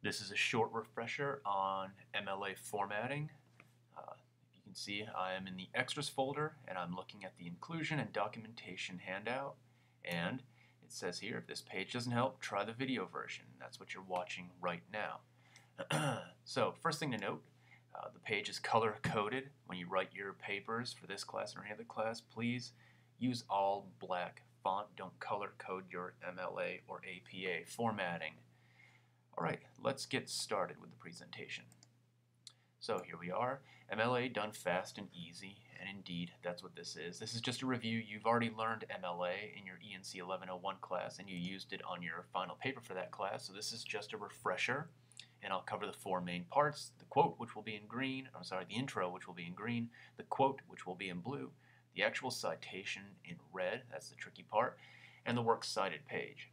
This is a short refresher on MLA formatting. If you can see, I am in the extras folder and I'm looking at the inclusion and documentation handout, and it says here, if this page doesn't help, try the video version. That's what you're watching right now. So first thing to note, the page is color coded. When you write your papers for this class or any other class, please use all black font. Don't color code your MLA or APA formatting. Alright, let's get started with the presentation. So here we are, MLA done fast and easy, and indeed that's what this is. This is just a review. You've already learned MLA in your ENC 1101 class and you used it on your final paper for that class, so this is just a refresher, and I'll cover the four main parts: the quote, which will be in green, the intro, which will be in green, the quote, which will be in blue, the actual citation in red, that's the tricky part, and the works cited page.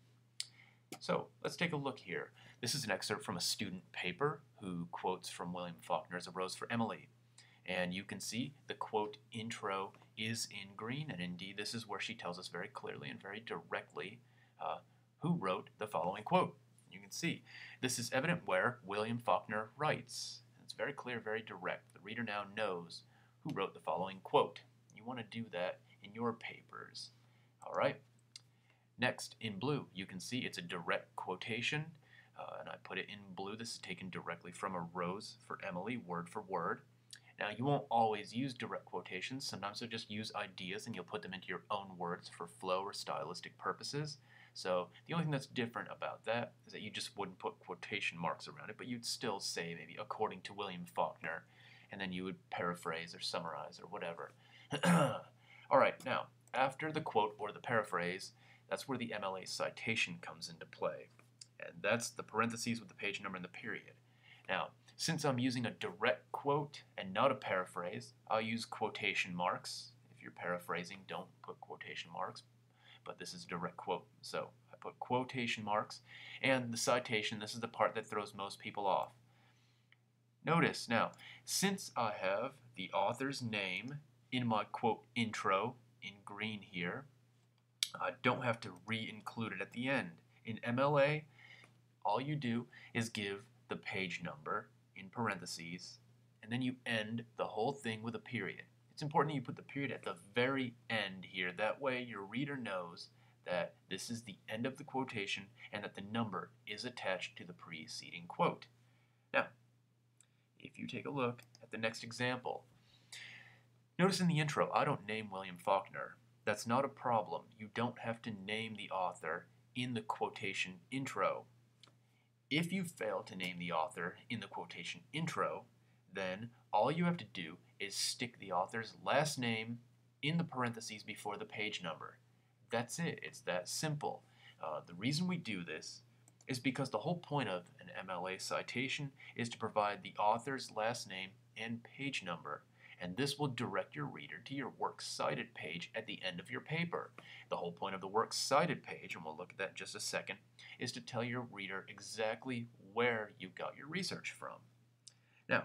So let's take a look here. This is an excerpt from a student paper who quotes from William Faulkner's A Rose for Emily. And you can see the quote intro is in green, and indeed this is where she tells us very clearly and very directly who wrote the following quote. You can see this is evident where William Faulkner writes. It's very clear, very direct. The reader now knows who wrote the following quote. You want to do that in your papers. All right. Next, in blue, you can see it's a direct quotation, and I put it in blue. This is taken directly from A Rose for Emily, word for word. Now, you won't always use direct quotations. Sometimes you'll just use ideas and you'll put them into your own words for flow or stylistic purposes. So the only thing that's different about that is that you just wouldn't put quotation marks around it, but you'd still say maybe according to William Faulkner, and then you would paraphrase or summarize or whatever. All right, now, after the quote or the paraphrase, that's where the MLA citation comes into play. And that's the parentheses with the page number and the period. Now, since I'm using a direct quote and not a paraphrase, I'll use quotation marks. If you're paraphrasing, don't put quotation marks. But this is a direct quote, so I put quotation marks. And the citation, this is the part that throws most people off. Notice, now, since I have the author's name in my quote intro in green here, I don't have to re-include it at the end. In MLA, all you do is give the page number in parentheses, and then you end the whole thing with a period. It's important that you put the period at the very end here. That way your reader knows that this is the end of the quotation and that the number is attached to the preceding quote. Now, if you take a look at the next example, notice in the intro, I don't name William Faulkner. That's not a problem. You don't have to name the author in the quotation intro. If you fail to name the author in the quotation intro, then all you have to do is stick the author's last name in the parentheses before the page number. That's it. It's that simple. The reason we do this is because the whole point of an MLA citation is to provide the author's last name and page number, and this will direct your reader to your works cited page at the end of your paper. The whole point of the works cited page, and we'll look at that in just a second, is to tell your reader exactly where you got your research from. Now,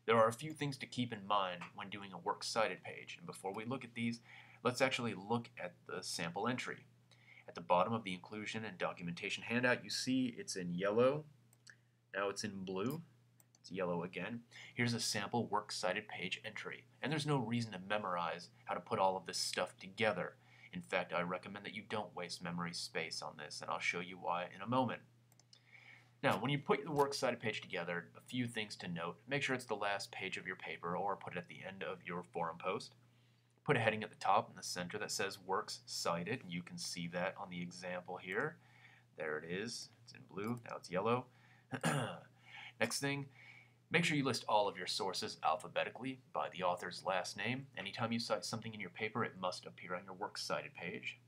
there are a few things to keep in mind when doing a works cited page, and before we look at these, let's actually look at the sample entry. At the bottom of the inclusion and documentation handout, you see it's in yellow. Now it's in blue. It's yellow again. Here's a sample works cited page entry, and there's no reason to memorize how to put all of this stuff together. In fact, I recommend that you don't waste memory space on this, and I'll show you why in a moment. Now, when you put the works cited page together, a few things to note. Make sure it's the last page of your paper, or put it at the end of your forum post. Put a heading at the top in the center that says works cited. You can see that on the example here. There it is. It's in blue. Now it's yellow. Next thing, make sure you list all of your sources alphabetically by the author's last name. Anytime you cite something in your paper, it must appear on your works cited page.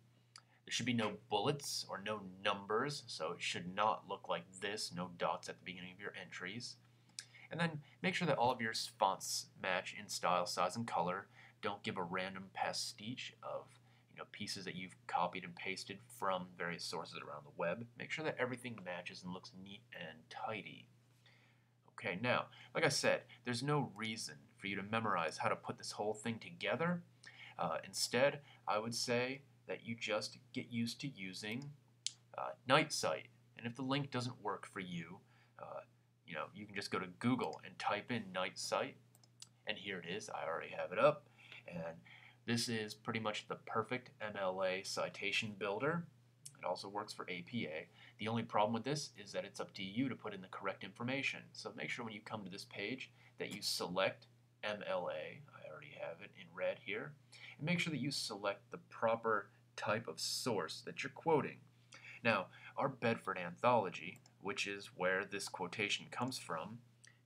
There should be no bullets or no numbers, so it should not look like this, no dots at the beginning of your entries. And then make sure that all of your fonts match in style, size, and color. Don't give a random pastiche of pieces that you've copied and pasted from various sources around the web. Make sure that everything matches and looks neat and tidy. Okay, now, like I said, there's no reason for you to memorize how to put this whole thing together. Instead, I would say that you just get used to using Night Sight. And if the link doesn't work for you, you can just go to Google and type in Night Site, and here it is. I already have it up, and this is pretty much the perfect MLA citation builder. It also works for APA. The only problem with this is that it's up to you to put in the correct information. So make sure when you come to this page that you select MLA. I already have it in red here. And make sure that you select the proper type of source that you're quoting. Now, our Bedford anthology, which is where this quotation comes from,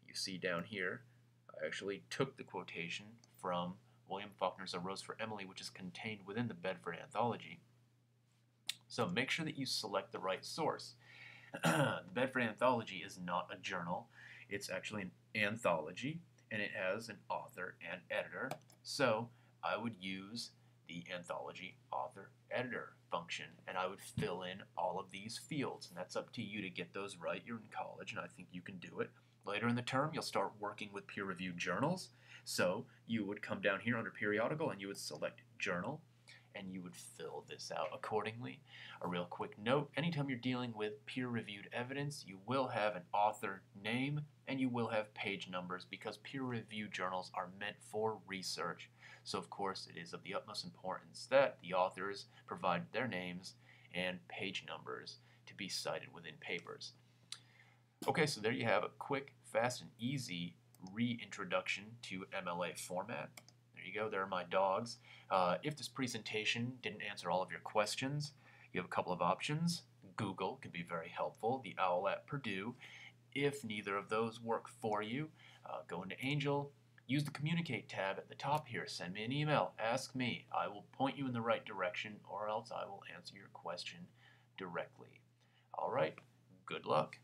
you see down here, I actually took the quotation from William Faulkner's A Rose for Emily, which is contained within the Bedford anthology. So make sure that you select the right source. The Bedford Anthology is not a journal. It's actually an anthology, and it has an author and editor. So I would use the anthology author editor function, and I would fill in all of these fields, and that's up to you to get those right. You're in college, and I think you can do it. Later in the term, you'll start working with peer-reviewed journals. So you would come down here under periodical, and you would select journal, and you would fill this out accordingly. A real quick note, anytime you're dealing with peer-reviewed evidence, you will have an author name and you will have page numbers because peer-reviewed journals are meant for research. So of course it is of the utmost importance that the authors provide their names and page numbers to be cited within papers. Okay, so there you have a quick, fast, and easy reintroduction to MLA format. There you go, there are my dogs. If this presentation didn't answer all of your questions, you have a couple of options. Google can be very helpful, the OWL at Purdue. If neither of those work for you, go into Angel, use the Communicate tab at the top here, send me an email, ask me. I will point you in the right direction, or else I will answer your question directly. All right, good luck.